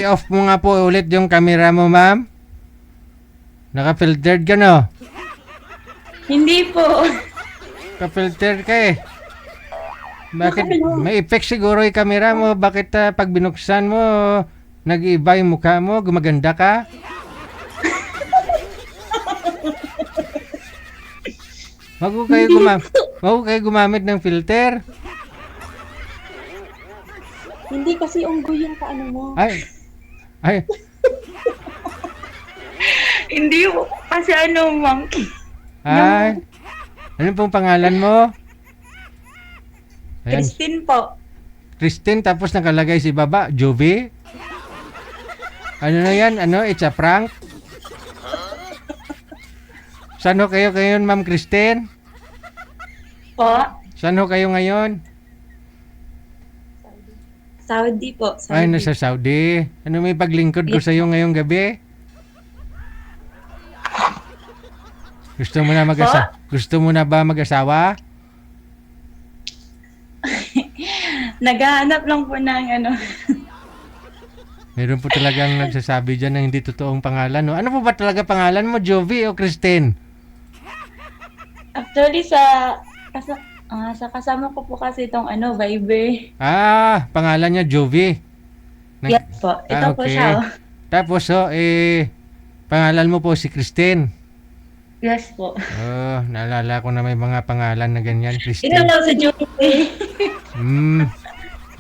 I-off mo nga po ulit yung camera mo, ma'am. Naka-filtered ka, no? Hindi po. Naka-filtered ka eh. Bakit? May effect siguro yung camera mo. Bakit pag binuksan mo, nag-iiba yung mukha mo? Gumaganda ka? Wag kayo gumamit ng filter. Hindi kasi unggoy yung kaano mo. Ay, Hindi po. Kasi monkey. ay. Ano pong pangalan mo? Ayan, Christine po. Christine, tapos nakalagay si baba, Jovi. Ano na yan? It's a prank? Saan ho kayo ngayon, Ma'am Christine? Po. Saan ho kayo ngayon? Saudi po. Ay, nasa Saudi. Ano may paglingkod ko sa iyo ngayong gabi? Gusto mo na ba mag-asawa? Naghahanap lang po ng Meron po talagang nagsasabi dyan ng hindi totoong pangalan. No? Ano po ba talaga pangalan mo, Jovi o Christine? Actually, sa kasama ko po kasi itong Viber. Pangalan niya Jovi. Yes po. Ito po siya. Oh. Tapos, pangalan mo po si Christine. Yes po. Naalala ko na may mga pangalan na ganyan, Christine. Ito lang sa Jovi.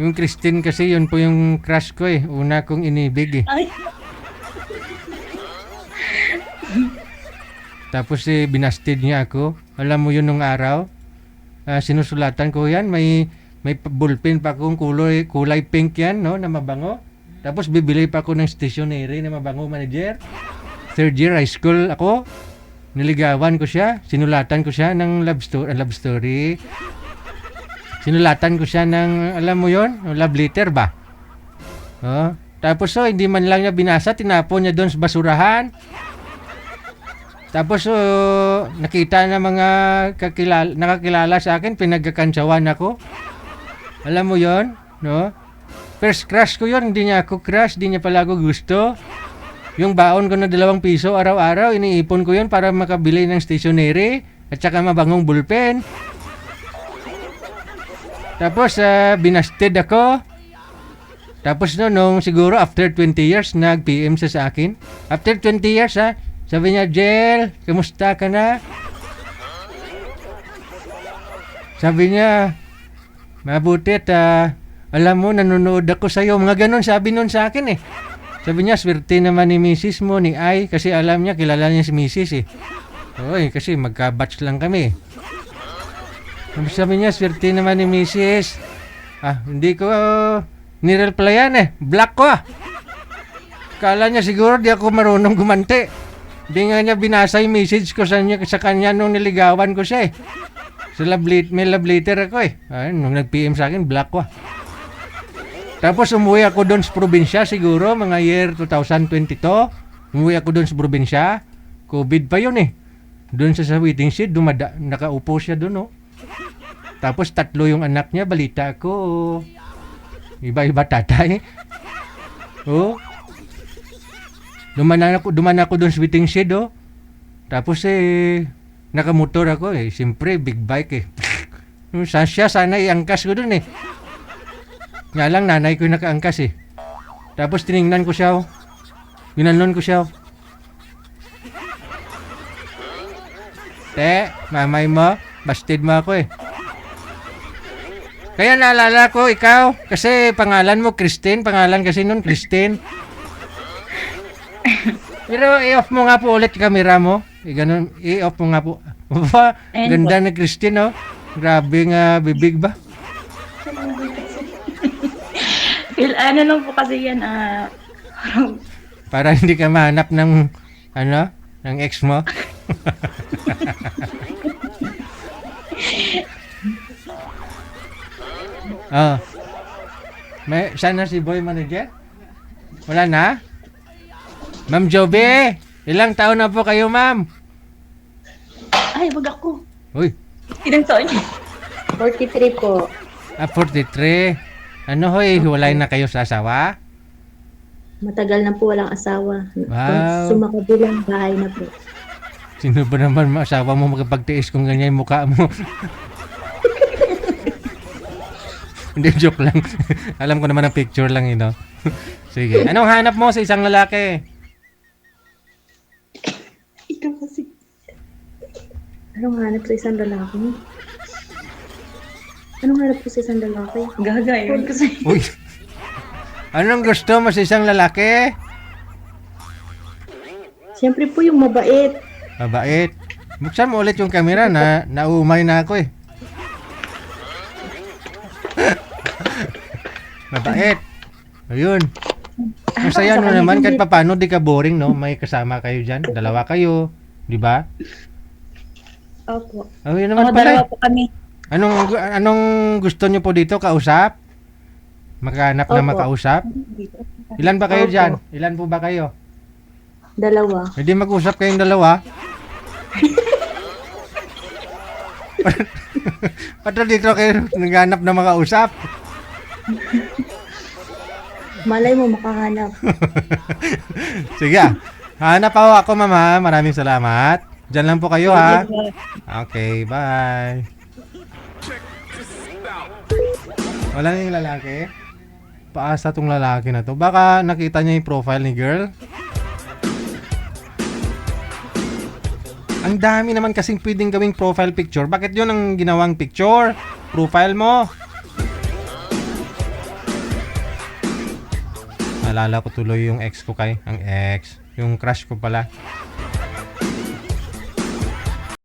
Yung Christine kasi, yun po yung crush ko eh. Una kong inibig eh. Ay. Tapos binasted niya ako. Alam mo yun nung araw? Sinusulatan ko yan. May ballpen pa akong kulay pink yan, no? Na mabango. Tapos bibili pa ako ng stationery na mabango, manager. Third year high school ako. Niligawan ko siya. Sinulatan ko siya ng love story. Sinulatan ko siya ng, alam mo yon, love letter ba? Tapos hindi man lang niya binasa, tinapon niya doon sa basurahan. Tapos nakita na mga nakakilala sa akin, pinagkakantsawan ako. Alam mo yon, no? First crush ko yon, hindi niya ako crush, hindi niya pala ako gusto. Yung baon ko na 2 piso araw-araw, iniipon ko yon para makabili ng stationery at saka mabangong bullpen. Tapos binasted ako. Tapos nung siguro after 20 years, nag-PM siya sa akin. After 20 years sabi niya, Jel, kamusta ka na? Sabi niya, mabuti at alam mo, nanonood ako sa'yo. Mga ganon sabi nun sa akin eh. Sabi niya, swerte naman ni Mrs. mo, ni Ay, kasi alam niya, kilala niya si Mrs. eh. Oy, kasi magka-batch lang kami. Sabi niya, swerte naman ni Mrs. Hindi ko nireplyan eh. Black ko Kala niya siguro di ako marunong gumante. Di nga niya binasa yung message ko sa kanya nung niligawan ko siya eh. May love letter ako eh. Nung nag-PM sa akin, black ko Tapos umuwi ako doon sa probinsya siguro, mga year 2022. Umuwi ako doon sa probinsya. COVID pa yun eh. Doon sa waiting shed, nakaupo siya doon Tapos 3 yung anak niya, balita ko. Iba-iba tatay. Duman ako doon sa waiting shed Tapos nakamotor ako eh. Siyempre, big bike eh. Sana iangkas ko doon eh. Nga lang, nanay ko yung nakaangkas eh. Tapos tiningnan ko siya Ginanon ko siya Te, mamay mo, busted mo ako eh. Kaya naalala ko ikaw, kasi pangalan mo Christine, pangalan kasi nun Christine. Pero i-off mo nga po ulit camera mo. Ganun, i-off mo nga po. Ganda na Christine Grabe nga bibig ba? Lang po kasi yan, para hindi ka mahanap ng, ng ex mo. Sana si boy manager? Wala na? Ma'am Joby, ilang taon na po kayo, ma'am? Ay, wag ako. Uy. Ilang taon? 43 po. 43. Hiwalay na kayo sa asawa? Matagal na po walang asawa. Wow. Sumakabilang bahay na po. Sino ba naman asawa mo makapagtiis kung ganyan yung mukha mo? Hindi, joke lang. Alam ko naman ang picture lang yun, no? Sige. Anong hanap mo sa isang lalaki? Ikaw kasi. Anong hanap sa isang lalaki? Anong hanap po sa isang lalaki? Gaga yun. Kasi Uy! Anong gusto mo sa isang lalaki? Siyempre po yung mabait. Mabait. Buksan mo ulit yung camera na naumay na ako eh. Mabait. Ayun. Masaya no naman kahit papano di ka boring no. May kasama kayo dyan. Dalawa kayo. Di ba? Opo. Ayun naman pala. dalawa po kami. Anong gusto nyo po dito? Kausap? Makahanap na Opo. makausap? Ilan ba kayo Opo. dyan? Ilan po ba kayo? Dalawa. Hindi mag-usap kayong dalawa. Pato dito kayo naghanap na makausap. Malay mo makahanap. Sige ah. Hanap ako mama. Maraming salamat. Diyan lang po kayo ha. Okay, bye. Wala na yung lalaki? Paasa tong lalaki na to. Baka nakita niya yung profile ni girl. Ang dami naman kasing pwedeng gawing profile picture. Bakit yun ang ginawang picture? Profile mo. Naalala ko tuloy yung ex ko kay. Ang ex. Yung crush ko pala.